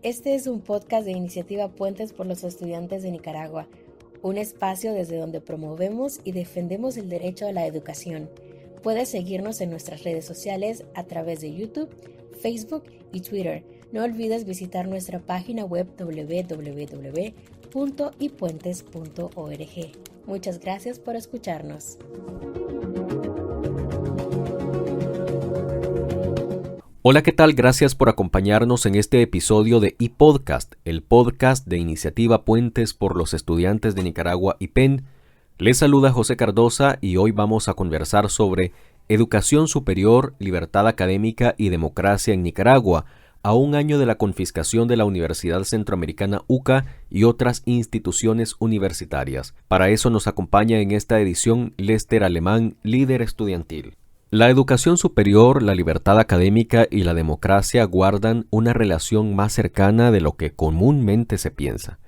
Este es un podcast de Iniciativa Puentes por los Estudiantes de Nicaragua, un espacio desde donde promovemos y defendemos el derecho a la educación. Puedes seguirnos en nuestras redes sociales a través de YouTube, Facebook y Twitter. No olvides visitar nuestra página web www.ipuentes.org. Muchas gracias por escucharnos. Hola, ¿qué tal? Gracias por acompañarnos en este episodio de iPodcast, el podcast de Iniciativa Puentes por los Estudiantes de Nicaragua IPEN. Les saluda José Cardosa y hoy vamos a conversar sobre educación superior, libertad académica y democracia en Nicaragua, a un año de la confiscación de la Universidad Centroamericana UCA y otras instituciones universitarias. Para eso nos acompaña en esta edición Lester Alemán, líder estudiantil. La educación superior, la libertad académica y la democracia guardan una relación más cercana de lo que comúnmente se piensa.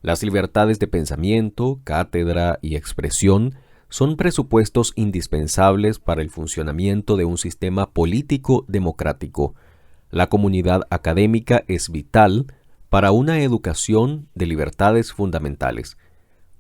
Las libertades de pensamiento, cátedra y expresión son presupuestos indispensables para el funcionamiento de un sistema político democrático. La comunidad académica es vital para una educación de libertades fundamentales.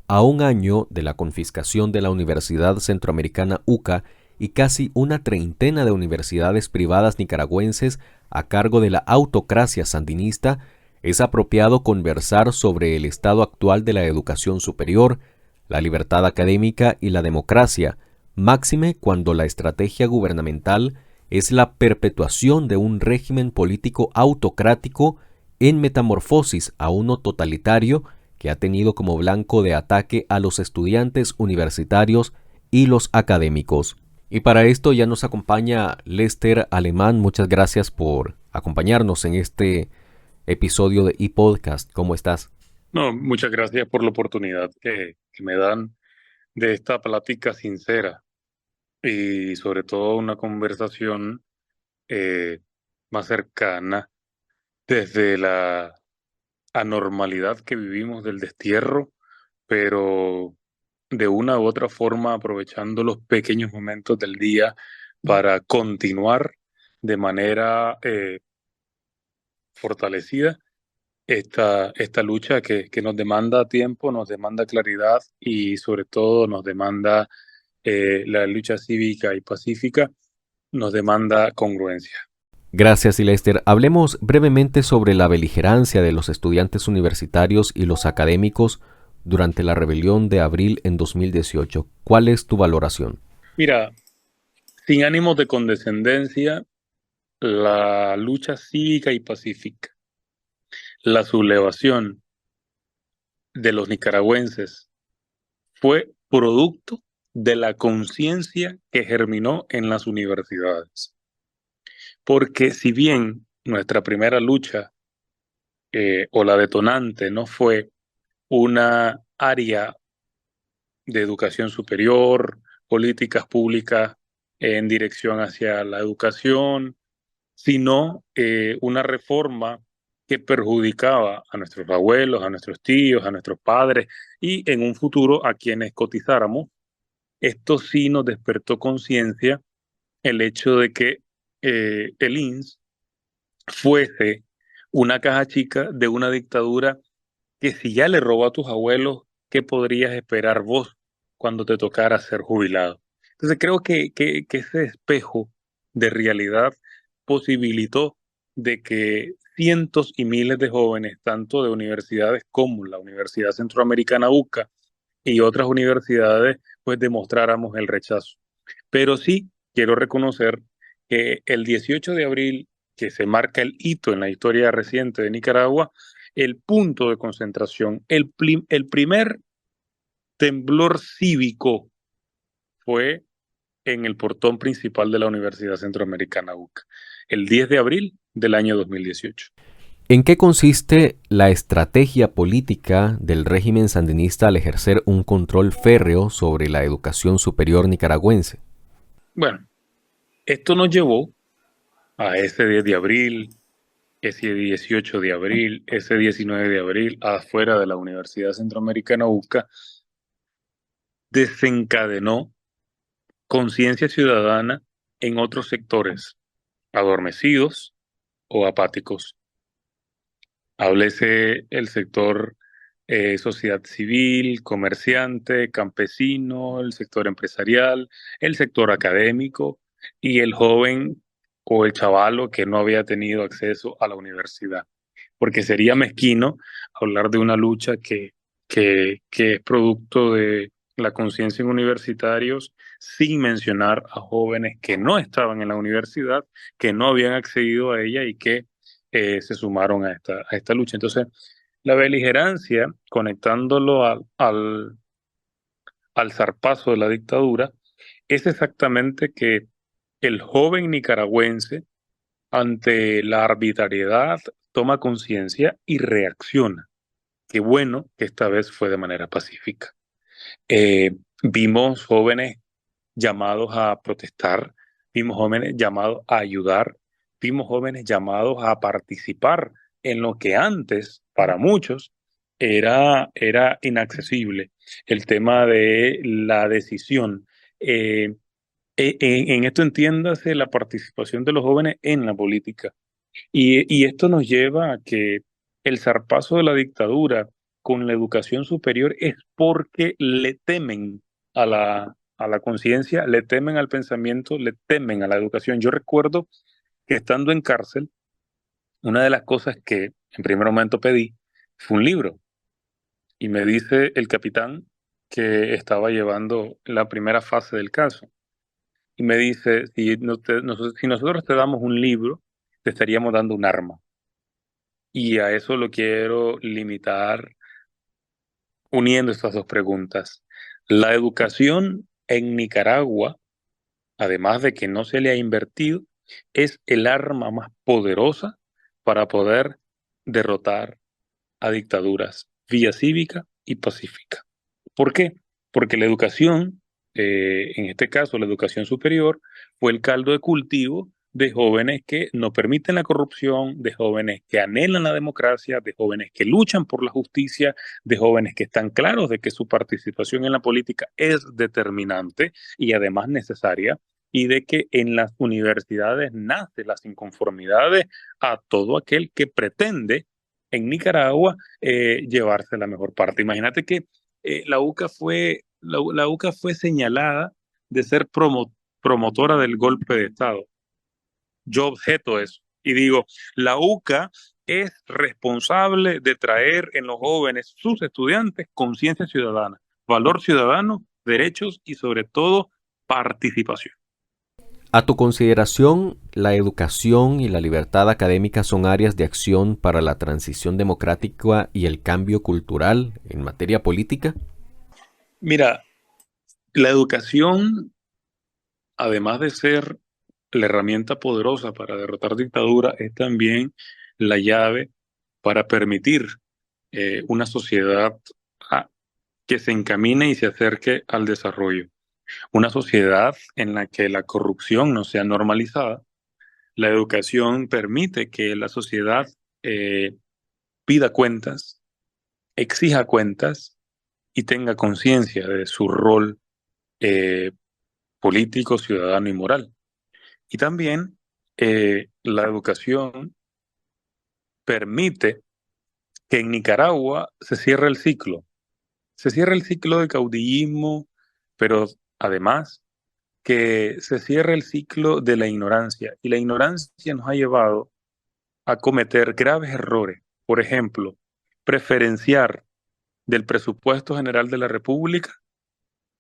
A un año de la confiscación de la Universidad Centroamericana UCA y casi una treintena de universidades privadas nicaragüenses a cargo de la autocracia sandinista, es apropiado conversar sobre el estado actual de la educación superior, la libertad académica y la democracia, máxime cuando la estrategia gubernamental es la perpetuación de un régimen político autocrático en metamorfosis a uno totalitario que ha tenido como blanco de ataque a los estudiantes universitarios y los académicos. Y para esto ya nos acompaña Lester Alemán. Muchas gracias por acompañarnos en este episodio de iPodcast. ¿Cómo estás? No, muchas gracias por la oportunidad que me dan de esta plática sincera y sobre todo una conversación más cercana desde la anormalidad que vivimos del destierro, pero de una u otra forma aprovechando los pequeños momentos del día para continuar de manera fortalecida esta lucha que nos demanda tiempo, nos demanda claridad y sobre todo nos demanda la lucha cívica y pacífica, nos demanda congruencia. Gracias, Lester. Hablemos brevemente sobre la beligerancia de los estudiantes universitarios y los académicos durante la rebelión de abril en 2018. ¿Cuál es tu valoración? Mira, sin ánimos de condescendencia, la lucha cívica y pacífica, la sublevación de los nicaragüenses fue producto de la conciencia que germinó en las universidades. Porque si bien nuestra primera lucha o la detonante no fue una área de educación superior, políticas públicas en dirección hacia la educación, sino una reforma que perjudicaba a nuestros abuelos, a nuestros tíos, a nuestros padres y en un futuro a quienes cotizáramos. Esto sí nos despertó conciencia el hecho de que el INS fuese una caja chica de una dictadura que si ya le robó a tus abuelos, ¿qué podrías esperar vos cuando te tocara ser jubilado? Entonces creo que ese espejo de realidad posibilitó de que cientos y miles de jóvenes, tanto de universidades como la Universidad Centroamericana UCA y otras universidades, pues demostráramos el rechazo. Pero sí quiero reconocer que el 18 de abril, que se marca el hito en la historia reciente de Nicaragua, el punto de concentración, el primer temblor cívico fue en el portón principal de la Universidad Centroamericana UCA, el 10 de abril del año 2018. ¿En qué consiste la estrategia política del régimen sandinista al ejercer un control férreo sobre la educación superior nicaragüense? Bueno, esto nos llevó a ese 10 de abril, ese 18 de abril, ese 19 de abril, afuera de la Universidad Centroamericana UCA, desencadenó conciencia ciudadana en otros sectores, adormecidos o apáticos. Háblese el sector sociedad civil, comerciante, campesino, el sector empresarial, el sector académico y el joven o el chavalo que no había tenido acceso a la universidad. Porque sería mezquino hablar de una lucha que es producto de la conciencia en universitarios sin mencionar a jóvenes que no estaban en la universidad, que no habían accedido a ella y que se sumaron a esta lucha. Entonces, la beligerancia, conectándolo al zarpazo de la dictadura, es exactamente que el joven nicaragüense, ante la arbitrariedad, toma conciencia y reacciona. Qué bueno que esta vez fue de manera pacífica. Vimos jóvenes llamados a protestar, vimos jóvenes llamados a ayudar, vimos jóvenes llamados a participar en lo que antes, para muchos, era inaccesible, el tema de la decisión. En esto entiéndase la participación de los jóvenes en la política. Y esto nos lleva a que el zarpazo de la dictadura con la educación superior es porque le temen a la conciencia, le temen al pensamiento, le temen a la educación. Yo recuerdo que estando en cárcel, una de las cosas que en primer momento pedí fue un libro. Y me dice el capitán que estaba llevando la primera fase del caso. Y me dice, si nosotros te damos un libro, te estaríamos dando un arma. Y a eso lo quiero limitar uniendo estas dos preguntas. La educación en Nicaragua, además de que no se le ha invertido, es el arma más poderosa para poder derrotar a dictaduras vía cívica y pacífica. ¿Por qué? Porque la educación, en este caso la educación superior, fue el caldo de cultivo de jóvenes que no permiten la corrupción, de jóvenes que anhelan la democracia, de jóvenes que luchan por la justicia, de jóvenes que están claros de que su participación en la política es determinante y además necesaria, y de que en las universidades nacen las inconformidades a todo aquel que pretende en Nicaragua llevarse la mejor parte. Imagínate que la UCA fue señalada de ser promotora del golpe de Estado. Yo objeto eso y digo, la UCA es responsable de traer en los jóvenes, sus estudiantes, conciencia ciudadana, valor ciudadano, derechos y sobre todo participación. A tu consideración, ¿la educación y la libertad académica son áreas de acción para la transición democrática y el cambio cultural en materia política? Mira, la educación, además de ser la herramienta poderosa para derrotar dictadura, es también la llave para permitir una sociedad ah, que se encamine y se acerque al desarrollo. Una sociedad en la que la corrupción no sea normalizada. La educación permite que la sociedad eh, pida cuentas, exija cuentas y tenga conciencia de su rol eh, político, ciudadano y moral. Y también la educación permite que en Nicaragua se cierre el ciclo. Se cierra el ciclo de caudillismo, pero además que se cierre el ciclo de la ignorancia. Y la ignorancia nos ha llevado a cometer graves errores. Por ejemplo, preferenciar del presupuesto general de la República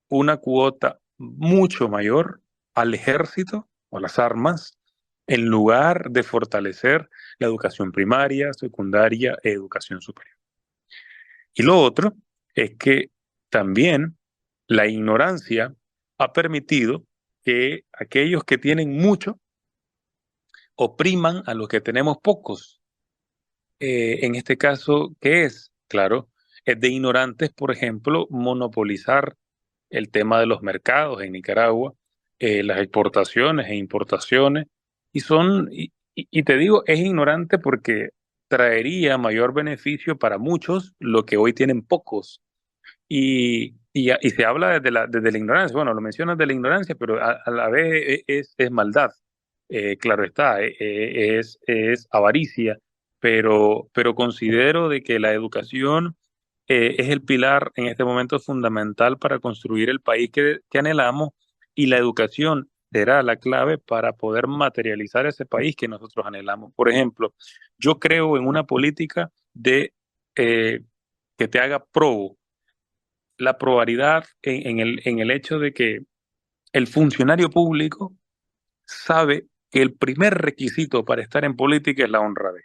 una cuota mucho mayor al ejército o las armas, en lugar de fortalecer la educación primaria, secundaria e educación superior. Y lo otro es que también la ignorancia ha permitido que aquellos que tienen mucho opriman a los que tenemos pocos. En este caso, ¿qué es? Claro, es de ignorantes, por ejemplo, monopolizar el tema de los mercados en Nicaragua, las exportaciones e importaciones, y te digo, es ignorante porque traería mayor beneficio para muchos lo que hoy tienen pocos. Y se habla desde la ignorancia, bueno, lo mencionas de la ignorancia, pero a la vez es maldad. Claro está, es avaricia, pero considero de que la educación es el pilar en este momento fundamental para construir el país que anhelamos, y la educación será la clave para poder materializar ese país que nosotros anhelamos. Por ejemplo, yo creo en una política de que te haga probo, la probabilidad en el hecho de que el funcionario público sabe que el primer requisito para estar en política es la honradez.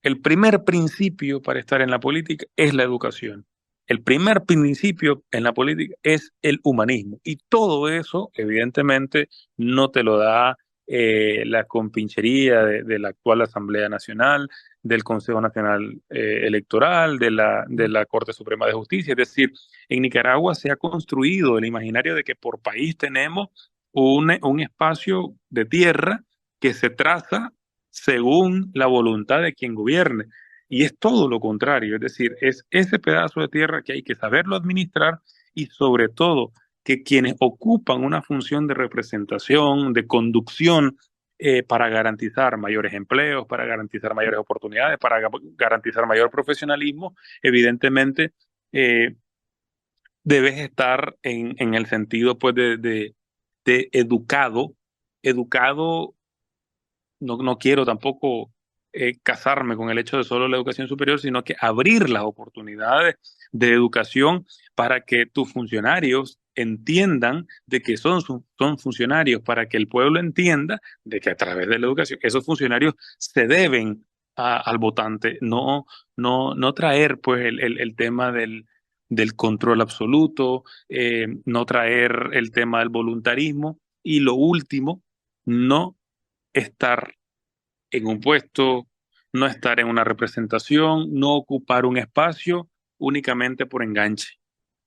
El primer principio para estar en la política es la educación. El primer principio en la política es el humanismo. Y todo eso, evidentemente, no te lo da la compinchería de la actual Asamblea Nacional, del Consejo Nacional Electoral, de la Corte Suprema de Justicia. Es decir, en Nicaragua se ha construido el imaginario de que por país tenemos un espacio de tierra que se traza según la voluntad de quien gobierne. Y es todo lo contrario, es decir, es ese pedazo de tierra que hay que saberlo administrar, y sobre todo que quienes ocupan una función de representación, de conducción, para garantizar mayores empleos, para garantizar mayores oportunidades, para garantizar mayor profesionalismo, evidentemente eh, debes estar en el sentido pues de educado, educado. No quiero tampoco casarme con el hecho de solo la educación superior, sino que abrir las oportunidades de educación para que tus funcionarios entiendan de que son funcionarios, para que el pueblo entienda de que a través de la educación esos funcionarios se deben al votante, no traer pues el tema del control absoluto, no traer el tema del voluntarismo, y lo último, no estar en un puesto, no estar en una representación, no ocupar un espacio únicamente por enganche,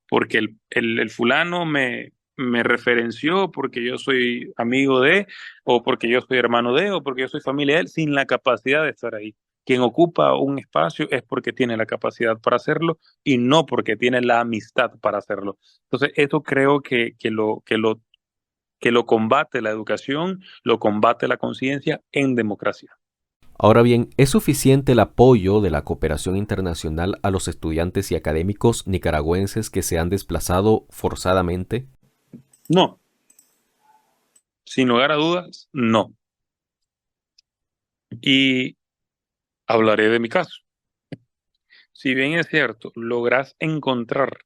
porque el fulano me referenció porque yo soy amigo de, o porque yo soy hermano de, o porque yo soy familia de él, sin la capacidad de estar ahí. Quien ocupa un espacio es porque tiene la capacidad para hacerlo, y no porque tiene la amistad para hacerlo. Entonces, eso creo que lo combate la educación, lo combate la conciencia en democracia. Ahora bien, ¿es suficiente el apoyo de la cooperación internacional a los estudiantes y académicos nicaragüenses que se han desplazado forzadamente? No, sin lugar a dudas, no. Y hablaré de mi caso. Si bien es cierto, logras encontrar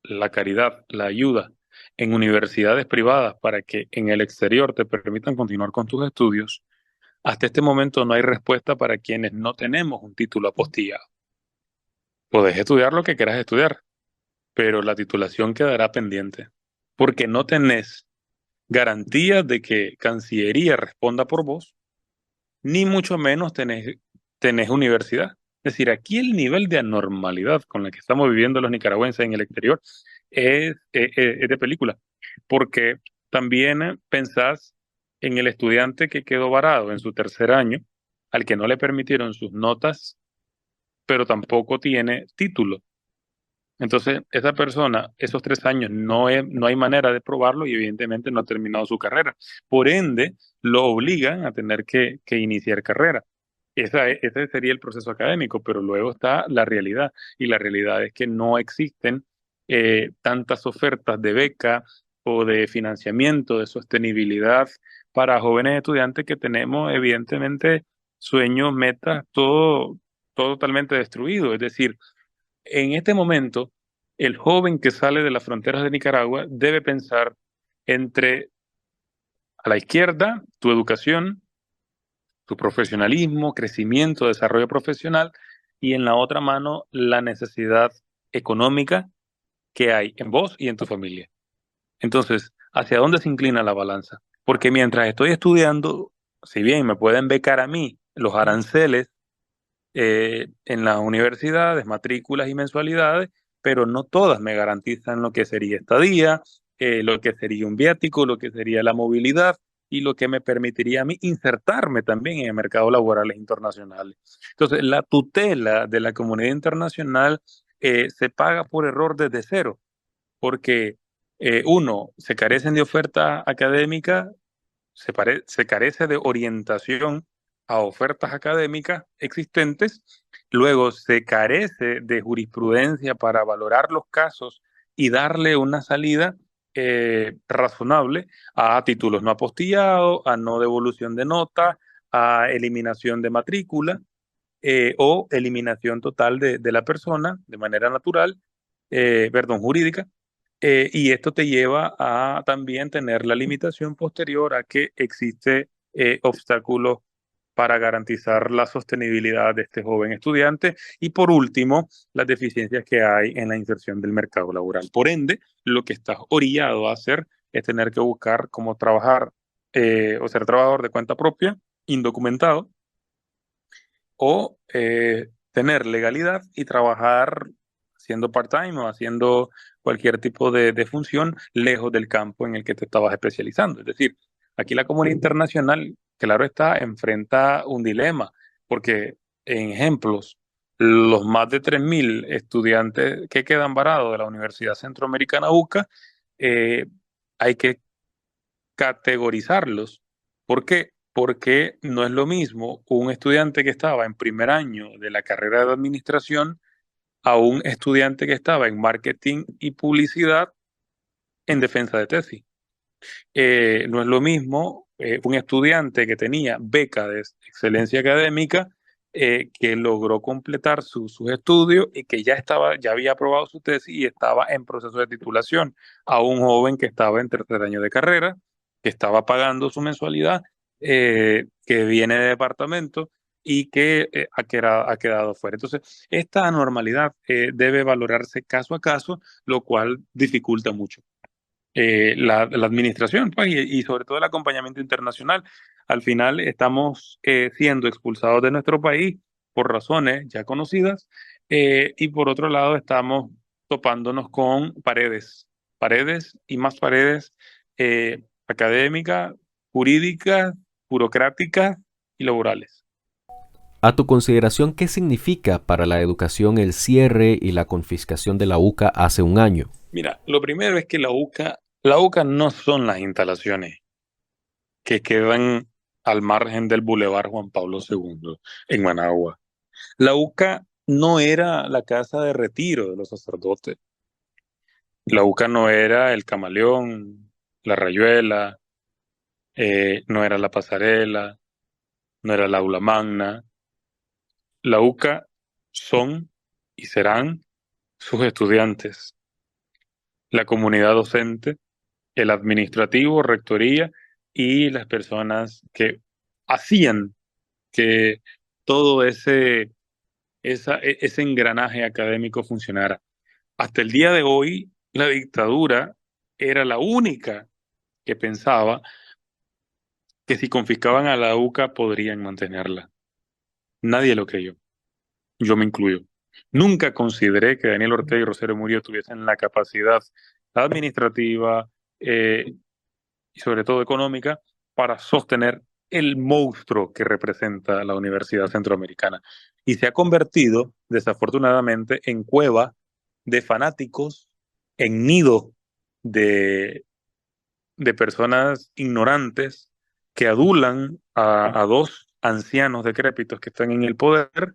la caridad, la ayuda en universidades privadas para que en el exterior te permitan continuar con tus estudios, hasta este momento no hay respuesta para quienes no tenemos un título apostillado. Podés estudiar lo que quieras estudiar, pero la titulación quedará pendiente, porque no tenés garantías de que Cancillería responda por vos, ni mucho menos tenés universidad. Es decir, aquí el nivel de anormalidad con la que estamos viviendo los nicaragüenses en el exterior es de película, porque también pensás en el estudiante que quedó varado en su tercer año, al que no le permitieron sus notas, pero tampoco tiene título. Entonces, esa persona, esos 3 años, no hay manera de probarlo, y evidentemente no ha terminado su carrera. Por ende, lo obligan a tener que iniciar carrera. Ese sería el proceso académico, pero luego está la realidad, y la realidad es que no existen tantas ofertas de beca o de financiamiento, de sostenibilidad para jóvenes estudiantes que tenemos, evidentemente, sueños, metas, todo totalmente destruido. Es decir, en este momento, el joven que sale de las fronteras de Nicaragua debe pensar entre, a la izquierda, tu educación, tu profesionalismo, crecimiento, desarrollo profesional, y en la otra mano, la necesidad económica que hay en vos y en tu familia. Entonces, ¿hacia dónde se inclina la balanza? Porque mientras estoy estudiando, si bien me pueden becar a mí los aranceles en las universidades, matrículas y mensualidades, pero no todas me garantizan lo que sería estadía, lo que sería un viático, lo que sería la movilidad, y lo que me permitiría a mí insertarme también en el mercado laboral internacional. Entonces, la tutela de la comunidad internacional se paga por error desde cero, porque uno, se carecen de oferta académica, se carece de orientación a ofertas académicas existentes, luego se carece de jurisprudencia para valorar los casos y darle una salida razonable a títulos no apostillados, a no devolución de nota, a eliminación de matrícula o eliminación total de la persona de manera natural, perdón, jurídica. Y esto te lleva a también tener la limitación posterior a que existe obstáculos para garantizar la sostenibilidad de este joven estudiante y por último, las deficiencias que hay en la inserción del mercado laboral. Por ende, lo que estás orillado a hacer es tener que buscar cómo trabajar o ser trabajador de cuenta propia, indocumentado, o tener legalidad y trabajar haciendo part-time o haciendo cualquier tipo de función lejos del campo en el que te estabas especializando. Es decir, aquí la comunidad internacional, claro está, enfrenta un dilema, porque en ejemplos, los más de 3.000 estudiantes que quedan varados de la Universidad Centroamericana UCA, eh, hay que categorizarlos. ¿Por qué? Porque no es lo mismo un estudiante que estaba en primer año de la carrera de administración a un estudiante que estaba en marketing y publicidad en defensa de tesis. No es lo mismo un estudiante que tenía beca de excelencia académica que logró completar sus estudios y que ya había aprobado su tesis y estaba en proceso de titulación, a un joven que estaba en tercer año de carrera, que estaba pagando su mensualidad, que viene de departamento y que ha quedado fuera. Entonces, esta anormalidad debe valorarse caso a caso, lo cual dificulta mucho la administración, pues, y sobre todo el acompañamiento internacional. Al final estamos siendo expulsados de nuestro país por razones ya conocidas y por otro lado estamos topándonos con paredes y más paredes académicas, jurídicas, burocráticas y laborales. A tu consideración, ¿qué significa para la educación el cierre y la confiscación de la UCA hace un año? Mira, lo primero es que la UCA no son las instalaciones que quedan al margen del Boulevard Juan Pablo II en Managua. La UCA no era la casa de retiro de los sacerdotes. La UCA no era el Camaleón, la Rayuela, no era la Pasarela, no era la Aula Magna. La UCA son y serán sus estudiantes, la comunidad docente, el administrativo, rectoría y las personas que hacían que todo ese engranaje académico funcionara. Hasta el día de hoy, la dictadura era la única que pensaba que si confiscaban a la UCA podrían mantenerla. Nadie lo creyó, yo me incluyo. Nunca consideré que Daniel Ortega y Rosario Murillo tuviesen la capacidad administrativa y sobre todo económica para sostener el monstruo que representa la Universidad Centroamericana. Y se ha convertido, desafortunadamente, en cueva de fanáticos, en nido de, de personas ignorantes que adulan a dos ancianos decrépitos que están en el poder,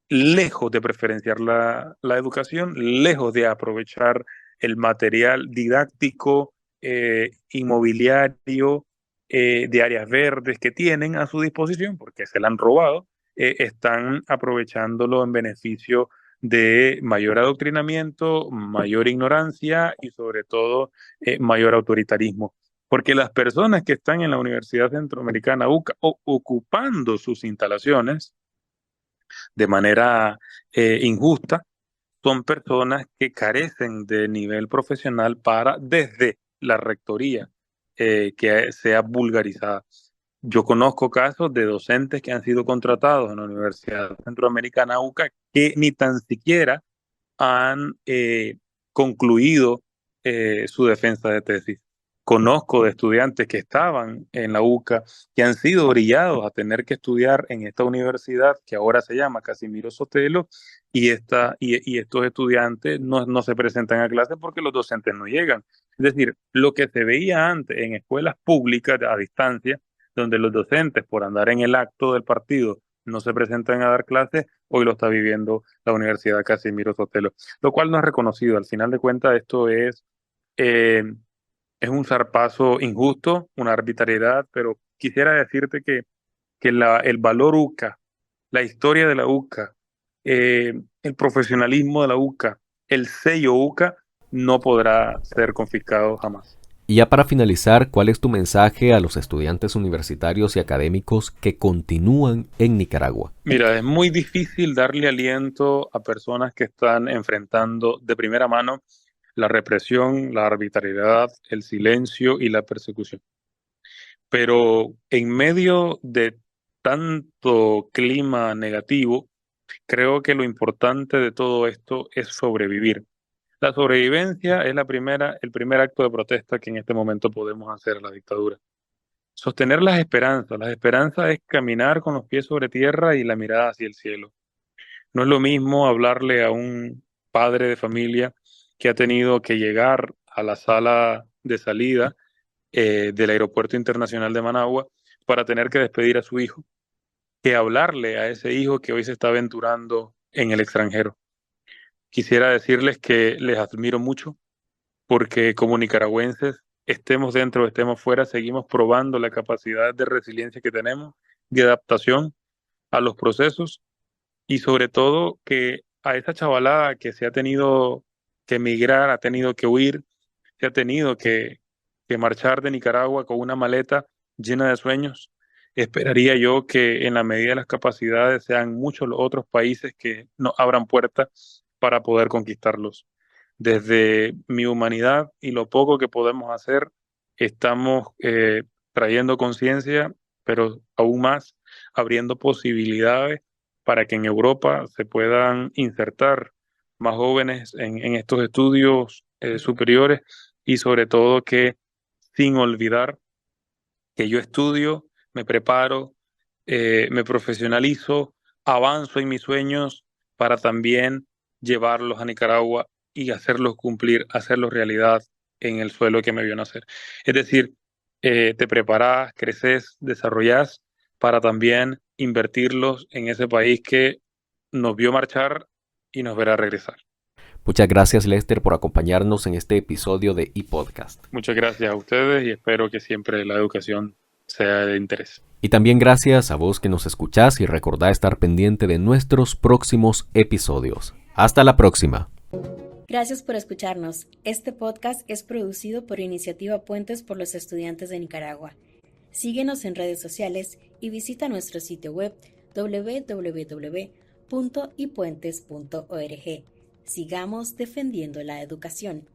lejos de preferenciar la educación, lejos de aprovechar el material didáctico, inmobiliario, de áreas verdes que tienen a su disposición, porque se la han robado, están aprovechándolo en beneficio de mayor adoctrinamiento, mayor ignorancia y sobre todo mayor autoritarismo. Porque las personas que están en la Universidad Centroamericana UCA ocupando sus instalaciones de manera injusta, son personas que carecen de nivel profesional para desde la rectoría que sea vulgarizada. Yo conozco casos de docentes que han sido contratados en la Universidad Centroamericana UCA que ni tan siquiera han concluido su defensa de tesis. Conozco de estudiantes que estaban en la UCA, que han sido brillados a tener que estudiar en esta universidad que ahora se llama Casimiro Sotelo, y estos estudiantes no se presentan a clase porque los docentes no llegan. Es decir, lo que se veía antes en escuelas públicas a distancia, donde los docentes, por andar en el acto del partido, no se presentan a dar clases, hoy lo está viviendo la Universidad Casimiro Sotelo, lo cual no es reconocido. Al final de cuentas, esto eh, es un zarpazo injusto, una arbitrariedad, pero quisiera decirte que el valor UCA, la historia de la UCA, el profesionalismo de la UCA, el sello UCA, no podrá ser confiscado jamás. Y ya para finalizar, ¿cuál es tu mensaje a los estudiantes universitarios y académicos que continúan en Nicaragua? Mira, es muy difícil darle aliento a personas que están enfrentando de primera mano la represión, la arbitrariedad, el silencio y la persecución. Pero en medio de tanto clima negativo, creo que lo importante de todo esto es sobrevivir. La sobrevivencia es el primer acto de protesta que en este momento podemos hacer a la dictadura. Sostener las esperanzas. Las esperanzas es caminar con los pies sobre tierra y la mirada hacia el cielo. No es lo mismo hablarle a un padre de familia que ha tenido que llegar a la sala de salida del Aeropuerto Internacional de Managua para tener que despedir a su hijo, que hablarle a ese hijo que hoy se está aventurando en el extranjero. Quisiera decirles que les admiro mucho porque como nicaragüenses, estemos dentro o estemos fuera, seguimos probando la capacidad de resiliencia que tenemos, de adaptación a los procesos y sobre todo que a esa chavalada que se ha tenido que emigrar, ha tenido que huir, se ha tenido que marchar de Nicaragua con una maleta llena de sueños, esperaría yo que en la medida de las capacidades sean muchos los otros países que nos abran puertas para poder conquistarlos. Desde mi humanidad y lo poco que podemos hacer, estamos trayendo conciencia, pero aún más abriendo posibilidades para que en Europa se puedan insertar más jóvenes en estos estudios superiores y sobre todo que sin olvidar que yo estudio, me preparo, me profesionalizo, avanzo en mis sueños para también llevarlos a Nicaragua y hacerlos cumplir, hacerlos realidad en el suelo que me vio nacer. Es decir, te preparas, creces, desarrollas para también invertirlos en ese país que nos vio marchar y nos verá regresar. Muchas gracias, Lester, por acompañarnos en este episodio de ePodcast. Muchas gracias a ustedes y espero que siempre la educación sea de interés. Y también gracias a vos que nos escuchás y recordá estar pendiente de nuestros próximos episodios. Hasta la próxima. Gracias por escucharnos. Este podcast es producido por Iniciativa Puentes por los Estudiantes de Nicaragua. Síguenos en redes sociales y visita nuestro sitio web www.ipuentes.org. Sigamos defendiendo la educación.